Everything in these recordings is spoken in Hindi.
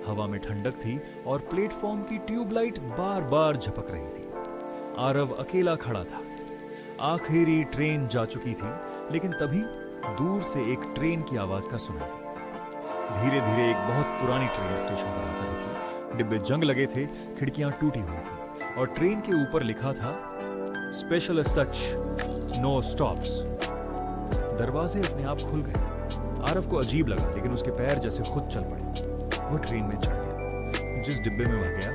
हवा में ठंडक थी और प्लेटफॉर्म की ट्यूबलाइट बार बार झपक रही थी। आरव अकेला खड़ा था। आखिरी ट्रेन जा चुकी थी, लेकिन तभी दूर से एक ट्रेन की आवाज का सुनाई दी। धीरे धीरे एक बहुत पुरानी ट्रेन स्टेशन पर आकर रुकी। डिब्बे जंग लगे थे, खिड़कियां टूटी हुई थी और ट्रेन के ऊपर लिखा था स्पेशलिस्ट टच, नो स्टॉप्स। दरवाजे अपने आप खुल गए। आरव को अजीब लगा, लेकिन उसके पैर जैसे खुद चल पड़े। वो ट्रेन में चढ़ गया। जिस डिब्बे में वह गया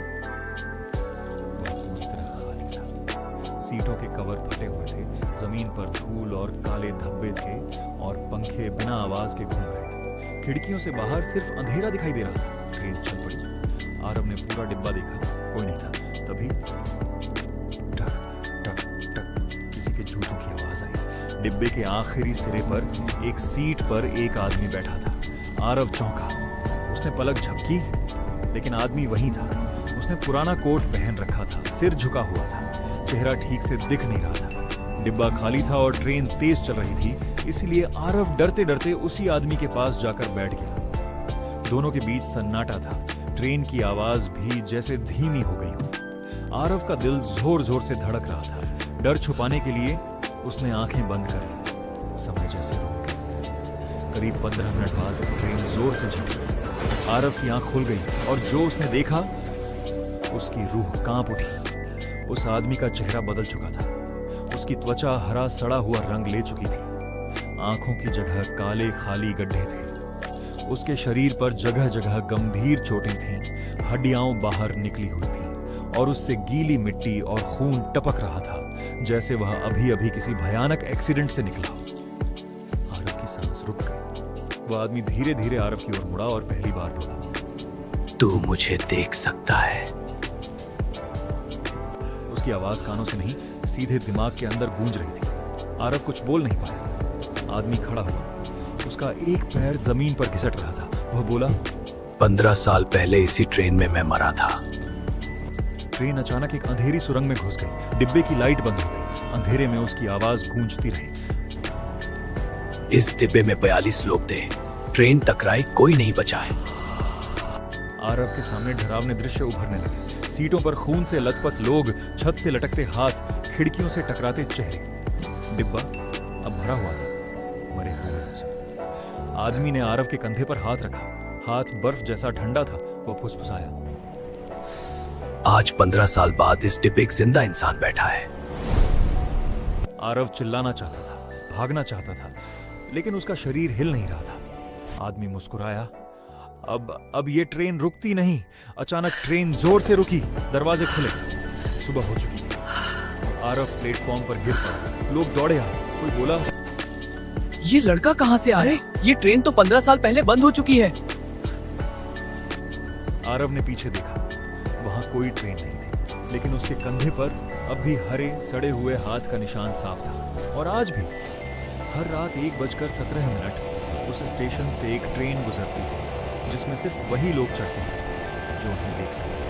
वो पूरी तरह खाली था। सीटों के कवर फटे हुए थे, जमीन पर धूल और काले धब्बे थे और पंखे बिना आवाज के घूम रहे थे। खिड़कियों से बाहर सिर्फ अंधेरा दिखाई दे रहा था। ट्रेन चल पड़ी। आरव ने पूरा डिब्बा देखा, कोई नहीं था। तभी टक टक टक किसी के जूतों की आवाज आई। डिब्बे के आखिरी सिरे पर एक सीट पर एक आदमी बैठा था। आरव चौंका। उसने पलक झपकी, लेकिन आदमी वहीं था। उसने पुराना कोट पहन रखा था, सिर झुका हुआ था, चेहरा ठीक से दिख नहीं रहा था। डिब्बा खाली था और ट्रेन तेज चल रही थी, इसलिए आरव डरते डरते उसी आदमी के पास जाकर बैठ गया। दोनों के बीच सन्नाटा था। ट्रेन की आवाज भी जैसे धीमी हो गई हो। आरव का दिल जोर जोर से धड़क रहा था। डर छुपाने के लिए उसने आंखें बंद कर ली। समय जैसे रुक गया। करीब 15 मिनट बाद ट्रेन जोर से झपकी। आरव की आंख खुल गई और जो उसने देखा, उसकी रूह कांप उठी। उस आदमी का चेहरा बदल चुका था। उसकी त्वचा हरा सड़ा हुआ रंग ले चुकी थी। आंखों की जगह काले खाली गड्ढे थे। उसके शरीर पर जगह जगह गंभीर चोटें थीं। हड्डियां बाहर निकली हुई थीं और उससे गीली मिट्टी और खून टपक रहा था, जैसे वह अभी अभी किसी भयानक एक्सीडेंट से निकला हो। आरव की सांस रुक गई। वह आदमी धीरे धीरे आरव की ओर मुड़ा और पहली बार बोला, तू मुझे देख सकता है। उसकी आवाज कानों से नहीं, सीधे दिमाग के अंदर गूंज रही थी। आरव कुछ बोल नहीं पाया। आदमी खड़ा हुआ। उसका एक पैर जमीन पर घिसट रहा था। वह बोला, 15 साल पहले इसी ट्रेन में मैं मरा था। ट्रेन अचानक एक अंधेरी सुरंग में घुस गई। डिब्बे की लाइट बंद हो गई। अंधेरे में उसकी आवाज गूंजती रही, इस डिब्बे में 42 लोग थे। ट्रेन टकराई, कोई नहीं बचा है। आरव के सामने डरावने दृश्य उभरने लगे। सीटों पर खून से लथपथ लोग, छत से लटकते हाथ, खिड़कियों से टकराते चेहरे। डिब्बा अब भरा हुआ था मरे हुए लोगों से। आदमी ने आरव के कंधे पर हाथ रखा। हाथ बर्फ जैसा ठंडा था। वह फुसफुसाया, आज 15 साल बाद इस डिब्बे एक जिंदा इंसान बैठा है। आरव चिल्लाना चाहता था, भागना चाहता था, लेकिन उसका शरीर हिल नहीं रहा था। आदमी मुस्कुराया। अब ये ट्रेन रुकती नहीं। अचानक ट्रेन जोर से रुकी। दरवाजे खुले। सुबह हो चुकी थी। आरव प्लेटफॉर्म पर गिर पड़ा। लोग दौड़े आए। कोई बोला, ये लड़का कहां से आ रहा है? ये ट्रेन तो 15 साल पहले बंद हो चुकी है। आरव ने पीछे देखा। वहां कोई ट्रेन नहीं थी, लेकिन उसके कंधे पर अब भी हरे सड़े हुए हाथ का निशान साफ था। और आज भी हर रात 1:17 उस स्टेशन से एक ट्रेन गुजरती है, जिसमें सिर्फ वही लोग चढ़ते हैं जो उन्हें देख सकते हैं।